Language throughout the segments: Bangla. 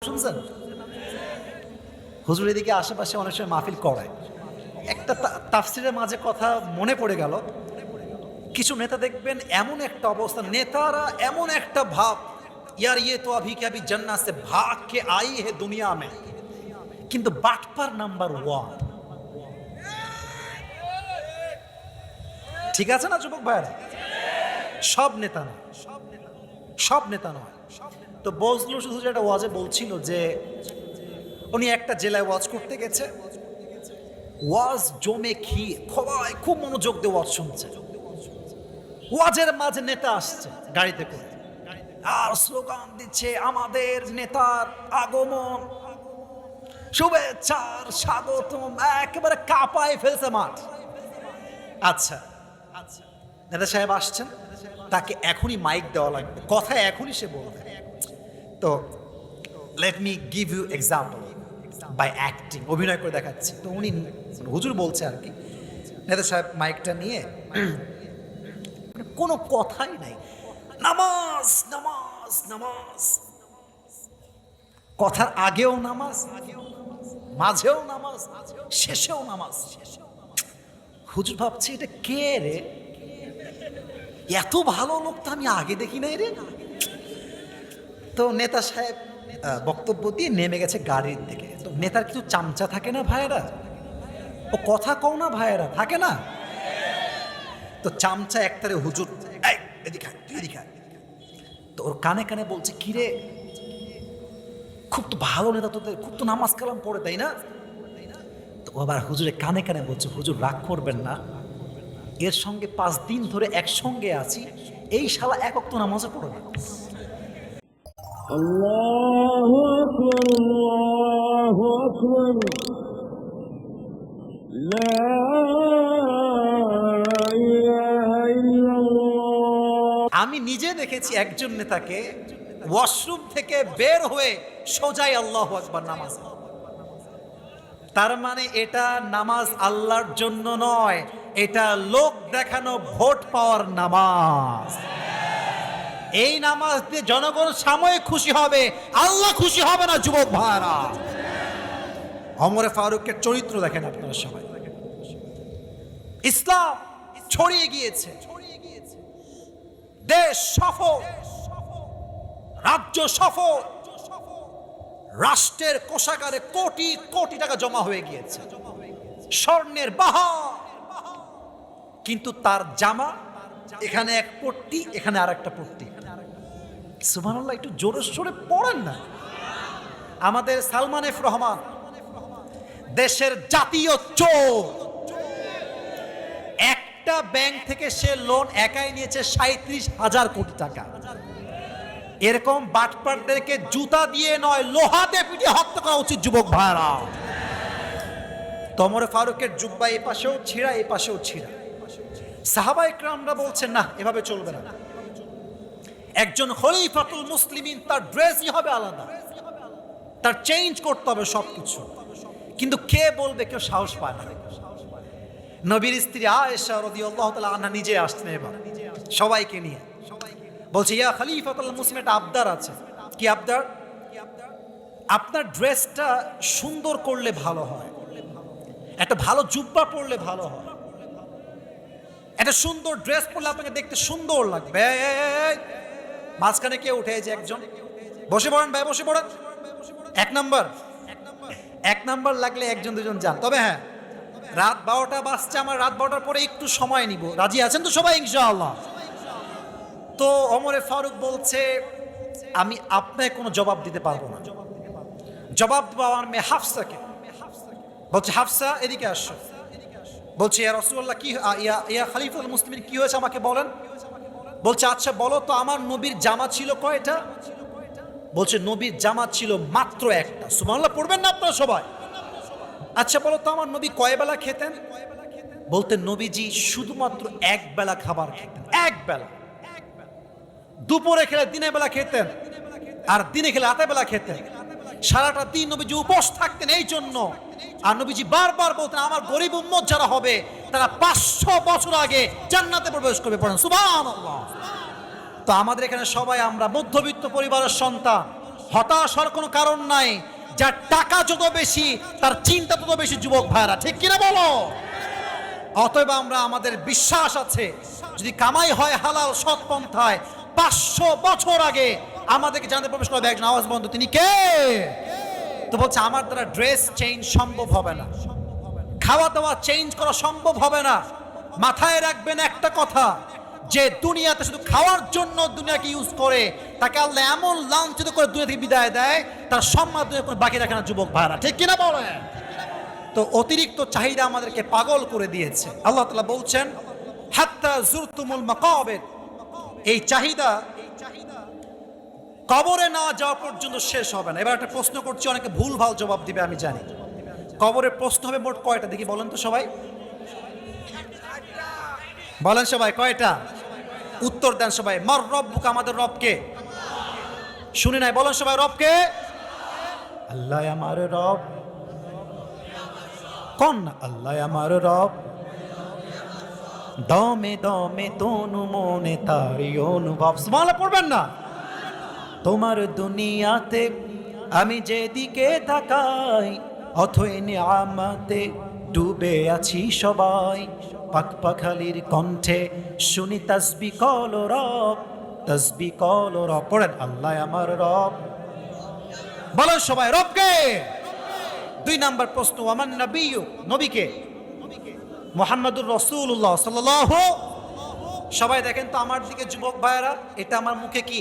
শুনছেন হুজুর এদিকে আশেপাশে অনেক সময় মাহফিল করায়। একটা তাফসিরের মাঝে কথা মনে পড়ে গেল, কিছু নেতা দেখবেন এমন একটা অবস্থা, নেতারা এমন একটা ভাব, ইয়ার ইয়ে তো আভি কে আভি জান্নাত সে ভাগ কে আই হে দুনিয়া মে, কিন্তু বাটপার নাম্বার 1। ঠিক আছে না যুবক ভাইরা? সব নেতা না, সব নেতা নয়। তো বজলু শুধু যেটা ওয়াজে বলছিল যে উনি একটা জেলায় ওয়াজ করতে গেছে, ওয়াজ জমে সবাই খুব মনোযোগ দিয়ে ওয়াজ শুনছে। ওয়াজের মাঝে নেতা আসছে গাড়িতে করে আর স্লোগান দিচ্ছে, আমাদের নেতার আগমন, শুভেচ্ছার স্বাগতম, একেবারে কাঁপায় ফেলছে মাঠ। আচ্ছা নেতা সাহেব আসছেন, তাকে এখনই মাইক দেওয়া লাগবে, কথা এখনই সে বলবে। তো let me give you example by acting, অভিনয় করে দেখাচ্ছি। তো উনি হুজুর বলছে আর কি, নেতা সাহেব মাইকটা নিয়ে কোনো কথাই নাই, নামাজ নামাজ নামাজ, কথার আগেও নামাজ, মাঝেও নামাজ, শেষেও নামাজ। হুজুর ভাবছে এটা কে রে, এত ভালো লোক তো আমি আগে দেখি নাই রে। তো নেতা সাহেব বক্তব্য দিয়ে নেমে গেছে গাড়ির দিকে। তো নেতার কিছু চামচা থাকে না ভাইয়েরা, ও কথা কও না ভাইয়েরা, থাকে না? তো চামচা একটারে হুজুর এদিকে তুই এদিকে। তো ওর কানে কানে বলছে, কিরে খুব তো ভালো নেতা তোদের, খুব তো নামাজ কালাম পড়ে, তাই না? তো আবার হুজুরে কানে কানে বলছে, হুজুর রাগ করবেন না, এর সঙ্গে 5 দিন ধরে একসঙ্গে আছি, এই শালা এক ওয়াক্ত নামাজও পড়ে না। আল্লাহু আকবার, আল্লাহু আকবার, লা ইলাহা ইল্লাল্লাহ। আমি নিজে দেখেছি একজন নেতাকে ওয়াশরুম থেকে বের হয়ে সোজাই আল্লাহু আকবার নামাজ। তার মানে এটা নামাজ আল্লাহর জন্য নয়, এটা লোক দেখানো ভোট পাওয়ার নামাজ। এই নামাজ দিয়ে জনগণ সাময়িক খুশি হবে, আল্লাহ খুশি হবে না যুবক ভাইরা। ওমরে ফারুকের চরিত্র দেখেন আপনারা সবাই। ইসলাম ছড়িয়ে গিয়েছে, দেশ সফল, রাজ্য সফল, রাষ্ট্রের কোষাগারে কোটি কোটি টাকা জমা হয়ে গিয়েছে, স্বর্ণের বাহার। কিন্তু তার জামা এখানে এক পট্টি, এখানে আর একটা পট্টি। সুবহানাল্লাহ, একটু জোরে সোরে পড়েন না। আমাদের সালমান এফ রহমান দেশের জাতীয় চোর, একটা ব্যাংক থেকে সে লোন একাই নিয়েছে 37,000 কোটি টাকা। এরকম বাটপারদেরকে জুতা দিয়ে নয়, লোহা দিয়ে পিটিয়ে হত্যা করা উচিত যুবক ভাইরা। ওমর ফারুকের জুব্বা এই পাশেও ছিঁড়া, এই পাশেও ছিঁড়া। সাহাবা ইকরামরা বলছেন না, এভাবে চলবে না, একজন খলিফাতুল মুসলিমিন তার ড্রেসই হবে আলাদা, তার চেঞ্জ করতে হবে সবকিছু। কিন্তু কে বলবে, কেউ সাহস পায় না। নবীর স্ত্রী আয়েশা রাদিয়াল্লাহু তাআলা আনহা নিজে আসছেন এবার সবাইকে নিয়ে, বলছে, ইয়া খলিফাতুল মুসলিমিন, একটা আবদার আছে। কি আবদার? আপনার ড্রেসটা সুন্দর করলে ভালো হয়, একটা ভালো জুব্বা পরলে ভালো হয়, একটা সুন্দর ড্রেস পরলে আপনাকে দেখতে সুন্দর লাগবে। মাঝখানে কে উঠে, যে একজন, বসে পড়েন ভাই, বসে পড়েন। এক নাম্বার লাগলে একজন দুজন যান। তবে হ্যাঁ, রাত 12টা বাজছে, আমার রাত 12টার পরে একটু সময় নিব, রাজি আছেন তো সবাই ইনশাআল্লাহ? তো ওমরে ফারুক বলছে, আমি আপনাকে কোনো জবাব দিতে পারবো না, জবাব দেবো আমার মেয়ে হাফসাকে। বলছে, হাফসা এদিকে আসো। বলছে, ইয়া রাসূলুল্লাহ, কি ইয়া খলিফাতুল মুসলিমিন, কি হয়েছে আমাকে বলেন। বলছে, আচ্ছা বলো তো, আমার নবীর জামা ছিল কয়টা? বলছে, নবীর জামা ছিল মাত্র একটা। সুবহানাল্লাহ পড়বেন না আপনারা সবাই? আচ্ছা বলো তো, আমার নবী কয় বেলা খেতেন? বলতে, নবীজি শুধুমাত্র এক বেলা খাবার খেতেন, এক বেলা। দুপুরে খেলে দিনের বেলা খেতেন, আর দিনে খেলে রাতের বেলা খেতেন। সারাটা দিন নবীজি উপোস থাকতেন এই জন্য। আর নবীজি বারবার বলতেন, আমার গরিব উম্মত যারা হবে তারা 500 বছর আগে জান্নাতে প্রবেশ করবে। পড়েন সুবহানাল্লাহ। তো আমাদের এখানে সবাই আমরা মধ্যবিত্ত পরিবারের সন্তান, হতাশ হওয়ার কোনো কারণ নাই। যার টাকা যত বেশি তার চিন্তা তত বেশি, যুবক ভাইরা, ঠিক কিনা বলো? অতএব আমরা, আমাদের বিশ্বাস আছে যদি কামাই হয় হালাল সৎ পন্থায়, 500 বছর আগে আমাদেরকে জানতে প্রবেশ করবে একজন আওয়াজ বন্ধ, তিনি কে? তো বলছে আমার দ্বারা ড্রেস চেঞ্জ সম্ভব হবে না, খাওয়া দাওয়া চেঞ্জ করা সম্ভব হবে না। মাথায় রাখবেন একটা কথা, যে দুনিয়াতে শুধু খাওয়ার জন্য দুনিয়াকে ইউজ করে, তাকে আল্লাহ এমন লাঞ্ছিত করে দুনিয়া থেকে বিদায় দেয়, তার সম্মান দুনিয়া কোনো বাকি রাখে না, যুবক ভাইরা, ঠিক কিনা বলেন? তো অতিরিক্ত চাহিদা আমাদেরকে পাগল করে দিয়েছে। আল্লাহ তাআলা বলছেন হাত্তা জুরতুমুল মাকাবির, এই চাহিদা কবরে না যাওয়া পর্যন্ত শেষ হবে না। এবার একটা প্রশ্ন করছি, অনেকে ভুল ভাল জবাব দিবে আমি জানি। কবরের প্রশ্ন হবে মোট কয়টা দেখি বলেন তো সবাই, বলেন সবাই কয়টা? উত্তর দেন সবাই। মার রব্বুকা, আমাদের রবকে। শুনি নাই, বলেন সবাই রবকে। আল্লাহ আমার রব। কোন না? আল্লাহ আমার রব। দমে দমে তনু মনে তারি অনুভব। সুবহানাল্লাহ পড়বেন না? তোমার দুনিয়াতে আমি যেদিকে তাকাই, অথই নিয়ামতে ডুবে আছি সবাই। পাক পাখালির কণ্ঠে শুনি তাসবিহ কল রব, তাসবিহ কল রব। পড়েন আল্লাহ আমার রব। বলেন সবাই রবকে। 2 নাম্বার প্রশ্ন, আমার নবিয়্যু, নবীকে? মুহাম্মাদুর রাসূলুল্লাহ সাল্লাল্লাহু। সবাই দেখেন তো আমার দিকে, যুবক ভাইয়েরা, এটা আমার মুখে কি?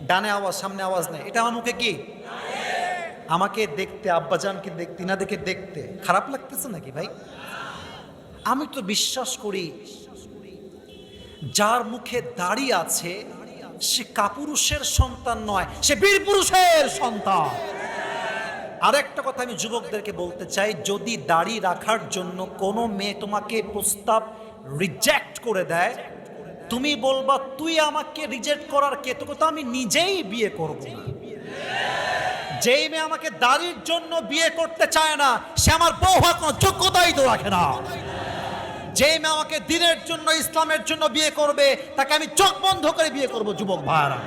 ডানে আওয়াজ, সামনে আওয়াজ নেই। এটা আমার মুখে কি? আমাকে দেখতে, আব্বাজানকে দেখতে, না দেখে দেখতে খারাপ লাগতেছে নাকি ভাই? আমি তো বিশ্বাস করি যার মুখে দাড়ি আছে সে কাপুরুষের সন্তান নয়, সে বীর পুরুষের সন্তান। আরেকটা কথা আমি যুবকদেরকে বলতে চাই, যদি দাড়ি রাখার জন্য কোনো মেয়ে তোমাকে প্রস্তাব রিজেক্ট করে দেয়, তুমি বলবা তুই আমাকে রিজেক্ট করার কে, তোকে তো আমি নিজেই বিয়ে করব না। যেই মেয়ে আমাকে দাড়ির জন্য বিয়ে করতে চায় না, সে আমার বউ হওয়ার কোনো যোগ্যতাই তো রাখে না। যেই মেয়ে আমাকে দিনের জন্য, ইসলামের জন্য বিয়ে করবে, তাকে আমি চোখ বন্ধ করে বিয়ে করব, যুবক ভাইরা।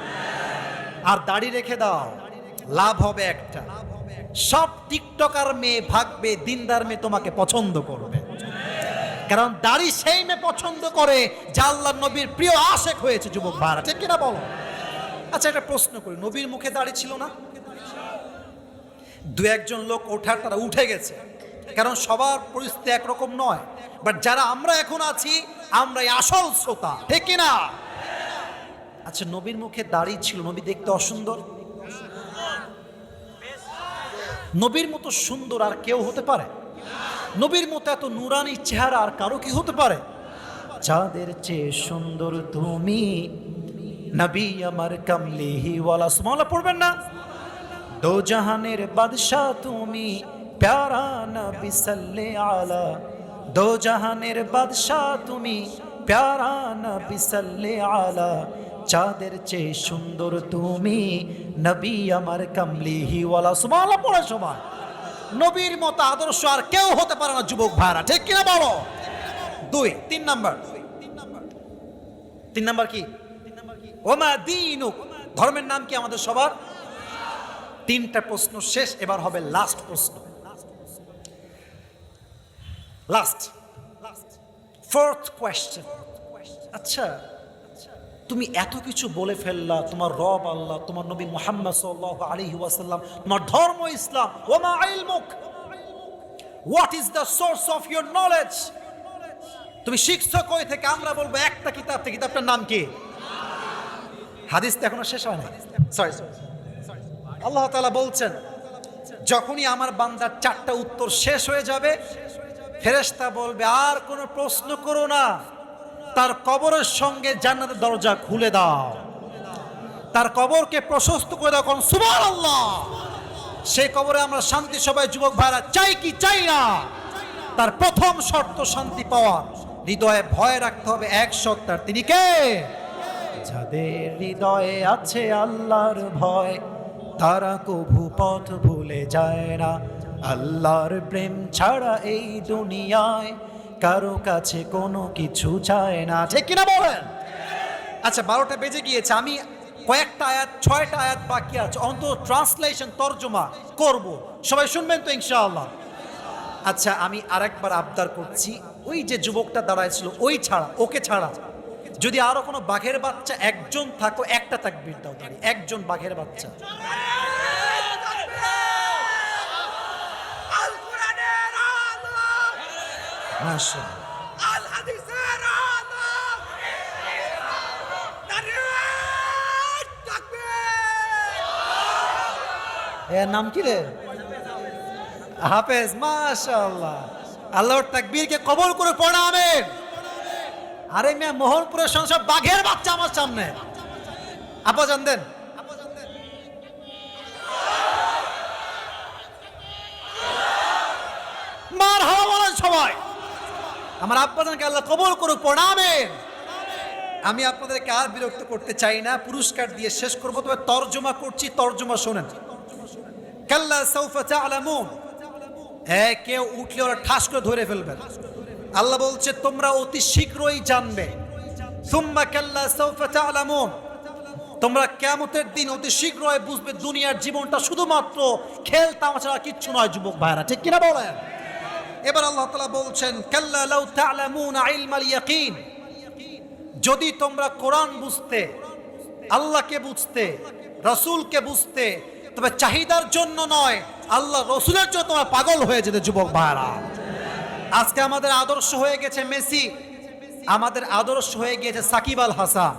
আর দাড়ি রেখে দাও, লাভ হবে একটা, সব টিকটকার মেয়ে ভাগবে, দিনদার মেয়ে তোমাকে পছন্দ করবে। কারণ দাড়ি সেই মেয়ে পছন্দ করে যা আল্লাহর নবীর প্রিয় আশেক হয়েছে, যুবক ভাইরা, ঠিক কিনা বলো? আচ্ছা একটা প্রশ্ন করি, নবীর মুখে দাড়ি ছিল না? 2-1 লোক ওঠার, তারা উঠে গেছে, কারণ সবার পরিস্থিতি একরকম নয়। বাট যারা আমরা এখন আছি, আমরাই আসল শ্রোতা, ঠিক কিনা? আচ্ছা নবীর মুখে দাড়ি ছিল, নবী দেখতে অসুন্দর? নবীর মতো সুন্দর আর কেউ হতে পারে? নবীর মতো এত নুরানি চেহারা আর কারো কি হতে পারে? যাদের চেয়ে সুন্দর তুমি, নবী আমার কামলিহি ওয়ালা। সুবহানাল্লাহ পড়বেন না? দো জাহানের বাদশা তুমি, প্যারা নবী সাল্লে আলা। দো জাহানের বাদশা তুমি, প্যারা নবী সাল্লে আলা। চাঁদের চেয়ে সুন্দর তুমি, নবী আমার কামলিহি ওয়ালা। সুবহানাল্লাহ পড়ে সবাই। নবীর মতো আদর্শ আর কেউ হতে পারে না, যুবক ভাইরা, ঠিক কিনা বলো? 3 নাম্বার। 3 নাম্বার কি? ওমা দীনুক, ধর্মের নাম কি আমাদের সবার? 3টা প্রশ্ন শেষ, এবার হবে লাস্ট প্রশ্ন। Last 4th question. আচ্ছা তুমি এত কিছু বলে ফেললা, তোমার রব আল্লাহ, তোমার নবী মুহাম্মদ সাল্লাল্লাহু আলাইহি ওয়াসাল্লাম, তোমার ধর্ম ইসলাম। ওমা ইলমুক, what is the source of your knowledge? তুমি শিখছো কই থেকে? আমরা বলবো একটা কিতাব থেকে। কিতাবটার নাম কি? হাদিস তো এখনো শেষ হয় না। সরি, আল্লাহ তাআলা বলছেন যখনই আমার বান্দার 4টা উত্তর শেষ হয়ে যাবে, ফেরেশতা বলবে আর কোনো প্রশ্ন করো না, তার কবরের সঙ্গে জান্নাতের দরজা খুলে দাও, তার কবরকে প্রশস্ত করে দাও। কোন সুবহানাল্লাহ। সেই কবরে আমরা শান্তি, সবাই যুবক ভাইরা চাই কি চাই না? তার প্রথম শর্ত শান্তি পাওয়া, হৃদয়ে ভয় রাখতে হবে এক সত্তার, তিনি কে? যাদের হৃদয়ে আছে আল্লাহর ভয়, তারা কভু পথ ভুলে যায় না। আল্লাহর প্রেম ছাড়া এই দুনিয়ায় কারো কাছে কোনো কিছু চায় না, ঠিক কিনা বলেন? আচ্ছা 12টা বেজে গিয়েছে, আমি কয়েকটা আয়াত, 6টা আয়াত বাকি আছে, অন্তত ট্রান্সলেশন তর্জমা করব। সবাই শুনবেন তো ইনশাআল্লাহ? আচ্ছা, আমি আরেকবার আবদার করছি, ওই যে যুবকটা দাঁড়াইছিল ওই ছাড়া, ওকে ছাড়া যদি আরো কোনো বাঘের বাচ্চা একজন থাকো, একটা তাকবীর দাও দাঁড়িয়ে, একজন বাঘের বাচ্চা। মাশাআল্লাহ। এর নাম কি রে? হাফেজ। মাশাআল্লাহ, আল্লাহর তাকবীরকে কবুল করে পড়া আমিন। আরে মিয়া, মোহনপুরের সংসদ বাঘের বাচ্চা আমার সামনে। আপা জান দেন। মারহাবা বলেন সবাই। আমার আব্বাজানকে আল্লাহ কবুল করুক, পড়া আমিন। আমি আপনাদেরকে আর বিরক্ত করতে চাই না, পুরস্কার দিয়ে শেষ করবো, তবে তর্জমা করছি, তর্জমা শোনেন। কাল্লা সাউফা তা'লামুন, কেউ উঠলে ওরা ঠাস করে ধরে ফেলবেন। আল্লাহ বলছে তোমরা অতি শীঘ্রই জানবে। সুম্মা কাল্লা সাউফা তা'লামুন, তোমরা কিয়ামতের দিন অতি শীঘ্রই বুঝবে দুনিয়ার জীবনটা শুধুমাত্র খেল তামাশা কিচ্ছু নয়। যুবক ভাইরা, ঠিক কিনা বলেন? এবার আল্লাহ তাআলা বলছেন কাল্লা লাউ তা'লামুনা ইলমাল ইয়াকিন, যদি তোমরা কোরআন বুঝতে, আল্লাহকে বুঝতে, রাসূলকে বুঝতে, তবে চাহিদার জন্য নয়, আল্লাহ রসুলের জন্য তোমরা পাগল হয়ে যেতে। যুবক ভাইরা, আজকে আমাদের আদর্শ হয়ে গেছে মেসি, আমাদের আদর্শ হয়ে গিয়েছে সাকিব আল হাসান।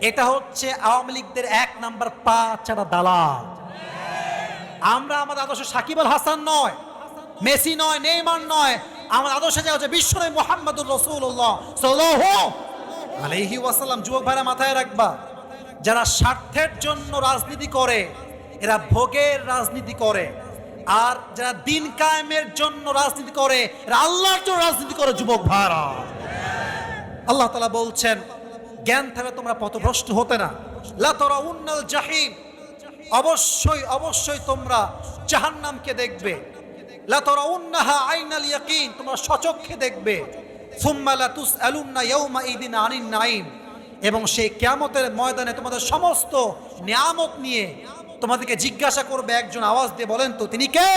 এটা হচ্ছে আওয়ামী লীগদের 1 নাম্বার পা চাটা দালাল। আমরা আমাদের আদর্শ সাকিব আল হাসান নয়, মেসি নয়, নেইমার নয়। আমাদের আদর্শ হচ্ছে বিশ্বনবী মুহাম্মদুর রাসূলুল্লাহ সাল্লাল্লাহু আলাইহি ওয়াসাল্লাম। যুবক ভাইরা মাথায় রাখবা, যারা স্বার্থের জন্য রাজনীতি করে এরা ভোগের রাজনীতি করে, আর যারা দিন কায়েমের জন্য রাজনীতি করে এরা আল্লাহর জন্য রাজনীতি করে। যুবক ভাইরা, আল্লাহ তাআলা বলছেন জ্ঞান থাকলে তোমরা পথভ্রষ্ট হতে না। লা তারাউন্নাল জাহিম, অবশ্যই অবশ্যই তোমরা জাহান্নামকে দেখবে। লা তারাউন্নাহা আইনাল ইয়াকিন, তোমরা সচক্ষে দেখবে। সুম্মা লা তুসআলুন্না ইয়াওমা ইদিন আনিন নাঈম, এবং সেই কিয়ামতের ময়দানে তোমাদের সমস্ত নিয়ামত নিয়ে তোমাদেরকে জিজ্ঞাসা করবে। একজন আওয়াজ দিয়ে বলেন তো তিনি কে?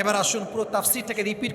এবার আসুন পুরো তাফসীরটাকে রিপিট